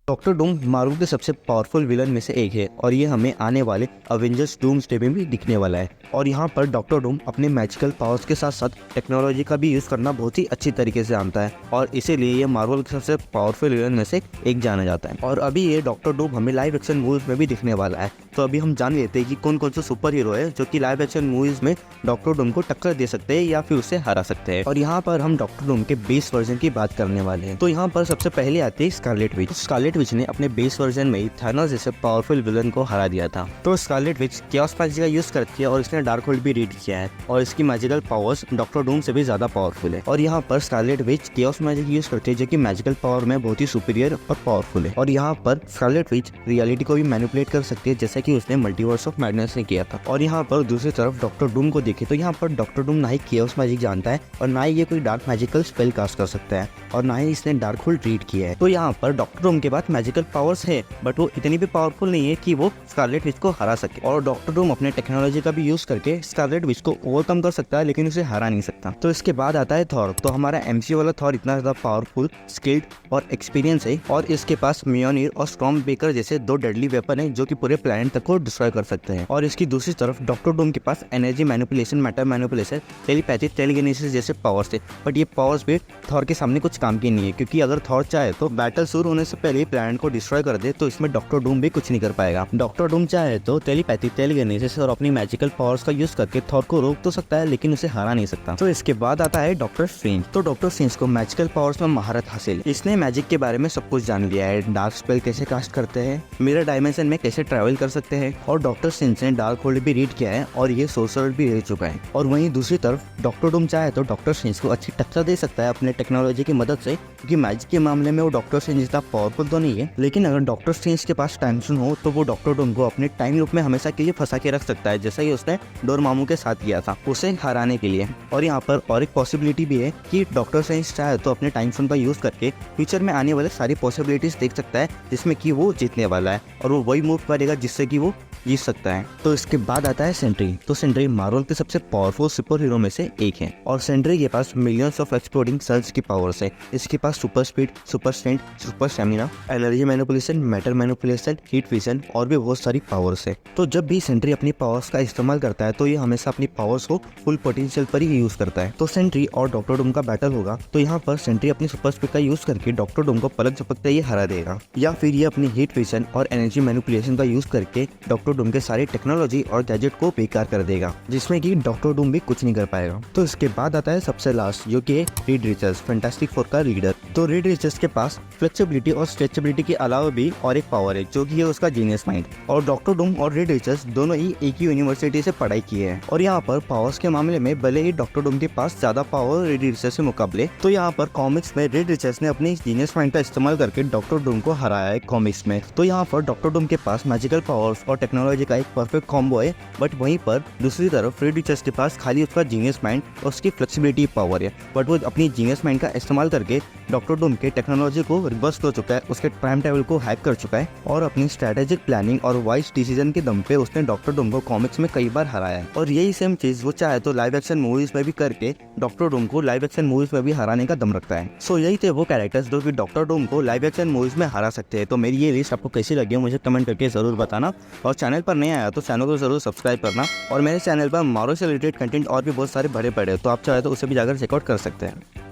Doctor Doom Marvel के सबसे powerful villain में से एक है और ये हमें आने वाले अवेंजर्स डूम्सडे में भी दिखने वाला है। और यहाँ पर डॉक्टर डूम अपने मैजिकल पावर्स के साथ साथ टेक्नोलॉजी का भी यूज़ करना बहुत ही अच्छी तरीके से जानता है और इसीलिए ये मार्वल के सबसे पावरफुल विलन में से एक जाना जाता है। और अभी ये डॉक्टर डूम हमें लाइव एक्शन मूवीज में भी दिखने वाला है। तो अभी हम जान लेते हैं कि कौन कौन से सुपर हीरो है जो कि लाइव एक्शन मूवीज में डॉक्टर डूम को टक्कर दे सकते हैं या फिर उसे हरा सकते हैं। और यहाँ पर हम डॉक्टर डूम के बेस वर्जन की बात करने वाले हैं। तो यहाँ पर सबसे पहले आती है स्कारलेट विच। स्कारलेट विच ने अपने बेस वर्जन में ही थानोस जैसे पावरफुल विलन को हरा दिया था। तो स्कारलेट विच chaos मैजिक का यूज करती है और इसने डार्क होल्ड भी रीड किया है और इसकी मैजिकल पावर्स डॉक्टर डूम से भी ज्यादा पावरफुल है। और यहाँ पर Scarlet Witch chaos magic use करती है जो कि मैजिकल पावर में बहुत ही सुपीरियर और पावरफुल है। और यहाँ पर स्कारलेट विच रियलिटी को भी मैनिपुलेट कर सकती है जैसा कि उसने मल्टीवर्स ऑफ मैडनेस ने किया था। और यहाँ पर दूसरी तरफ डॉक्टर डूम को देखे तो यहाँ पर डॉक्टर डूम ना ही chaos मैजिक जानता है और ना ही ये कोई डार्क मैजिकल स्पेल कास्ट कर सकता है और ना ही इसने डार्क होल्ड रीड किया है। तो यहाँ पर डॉक्टर डूम के पास मैजिकल पावर्स है बट वो इतनी भी पावरफुल नहीं है कि वो स्कारलेट विच को हरा सके। और डॉक्टर डूम अपने टेक्नोलॉजी का भी यूज करके स्कारलेट विच को ओवरकम कर सकता है लेकिन उसे हरा नहीं सकता। तो इसके बाद आता है थॉर। तो हमारा एमसीयू वाला थॉर इतना ज्यादा पावरफुल, स्किल्ड और एक्सपीरियंस है और इसके पास मियोनीर और स्टॉर्म बेकर जैसे दो डेडली वेपन है जो कि पूरे प्लेनेट तक को डिस्ट्रॉय कर सकते हैं। और इसकी दूसरी तरफ डॉक्टर डूम के पास energy manipulation, matter manipulation, telepathy, telekinesis जैसे पावर्स थे बट ये पावर्स भी थॉर के सामने कुछ काम की नहीं है क्योंकि अगर थॉर चाहे तो बैटल शुरू होने से पहले प्लेनेट को डिस्ट्रॉय कर दे तो इसमें डॉक्टर डूम भी कुछ नहीं कर पाएगा। डॉक्टर डूम चाहे तो टेलीपैथी, टेलीकिनेसिस और अपनी मैजिकल पावर्स का यूज करके थॉर को रोक तो सकता है लेकिन उसे हरा नहीं सकता। तो इसके बाद आता है डॉक्टर स्ट्रेंज। तो डॉक्टर स्ट्रेंज को मैजिकल पावर्स में महारत हासिल है। इसने मैजिक के बारे में सब कुछ जान लिया है, डार्क स्पेल कैसे कास्ट करते हैं, मिरर डायमेंशन में कैसे ट्रैवल कर सकते हैं और डॉक्टर स्ट्रेंज ने डार्क होल्ड भी रीड किया है और ये सोर्सर भी रह चुका है। और वहीं दूसरी तरफ डॉक्टर डूम चाहे तो डॉक्टर स्ट्रेंज को अच्छी टक्कर दे सकता है अपने टेक्नोलॉजी की मदद से क्योंकि मैजिक के मामले में वो डॉक्टर स्ट्रेंज जितना पावरफुल तो नहीं है लेकिन अगर डॉक्टर स्ट्रेंज के पास टाइमसून हो तो वो डॉक्टर डूम को अपने टाइम लूप में हमेशा के लिए फंसा के रख सकता है जैसा ही उसने डोरमामू के साथ किया था उसे हराने के लिए। और यहाँ पर और एक पॉसिबिलिटी भी है कि डॉक्टर स्ट्रेंज चाहे तो अपने टाइम स्टोन का यूज करके फ्यूचर में आने वाले सारी पॉसिबिलिटीज देख सकता है जिसमें कि वो जीतने वाला है और वो वही मूव करेगा जिससे कि वो जीत सकता है। तो इसके बाद आता है सेंट्री। तो सेंट्री मार्वल के सबसे पावरफुल सुपर हीरो में से एक है और सेंट्री के पास मिलियंस ऑफ एक्सप्लोडिंग सल्स की पावर्स है। इसके पास super speed, super strength, super stamina, energy manipulation, matter manipulation, heat vision और भी बहुत सारी पावर्स है। तो जब भी सेंट्री अपनी पावर्स का इस्तेमाल करता है तो ये हमेशा अपनी पावर्स को फुल पोटेंशियल पर ही यूज करता है। तो सेंट्री और डॉक्टर डूम का बैटल होगा तो यहाँ पर सेंट्री अपनी सुपर स्पीड का यूज करके डॉक्टर डूम को पलक झपकते ही हरा देगा या फिर ये अपनी हीट विजन और एनर्जी मैनिपुलेशन का यूज करके डॉक्टर डूम के सारे टेक्नोलॉजी और गैजेट को बेकार कर देगा जिसमें कि डॉक्टर डूम भी कुछ नहीं कर पाएगा। तो इसके बाद आता है सबसे लास्ट जो कि रीड रिचर्ड्स, फैंटास्टिक फोर का लीडर। तो रीड रिचर्ड्स के पास फ्लेक्सिबिलिटी और स्ट्रेचेबिलिटी के अलावा भी और एक पावर है जो कि है उसका जीनियस माइंड। और डॉक्टर डूम और रीड रिचर्ड्स दोनों ही एक ही यूनिवर्सिटी से पढ़ाई की है और यहाँ पर पावर्स के मामले में भले ही डॉक्टर डूम के पास ज्यादा पावर रीड रिचर्ड्स से मुकाबले तो यहाँ पर कॉमिक्स में रीड रिचर्ड्स ने अपनी जीनियस माइंड का इस्तेमाल करके डॉक्टर डूम को हराया है कॉमिक्स में। तो यहाँ पर डॉक्टर डूम के पास मैजिकल पावर्स और टेक्नोलॉजी का एक परफेक्ट कॉम्बो है बट वहीं पर दूसरी तरफ रीड रिचर्ड्स के पास खाली उसका जीनियस माइंड और उसकी फ्लेक्सिबिलिटी पावर है बट वो अपनी जीनियस माइंड का इस्तेमाल करके डॉक्टर डूम के टेक्नोलॉजी को रिवर्स कर चुका है, उसके टाइम टेबल को हैक कर चुका है और अपनी स्ट्रेटेजिक प्लानिंग और वाइज डिसीजन के दम पे उसने डॉक्टर डूम को कॉमिक्स में कई बार हराया है। और यही सेम चीज वो चाहे तो लाइव एक्शन मूवीज में भी करके डॉक्टर डूम को लाइव एक्शन मूवीज में भी हराने का दम रखता है। सो यही थे वो कैरेक्टर्स जो कि डॉक्टर डूम को लाइव एक्शन मूवीज में हरा सकते हैं। तो मेरी ये लिस्ट आपको कैसी लगी मुझे कमेंट करके जरूर बताना और चैनल पर नहीं आया तो चैनल को जरूर सब्सक्राइब करना। और मेरे चैनल पर मार्वल से रिलेटेड कंटेंट और भी बहुत सारे भरे पड़े तो आप चाहे तो उसे भी जाकर चेकआउट कर सकते हैं।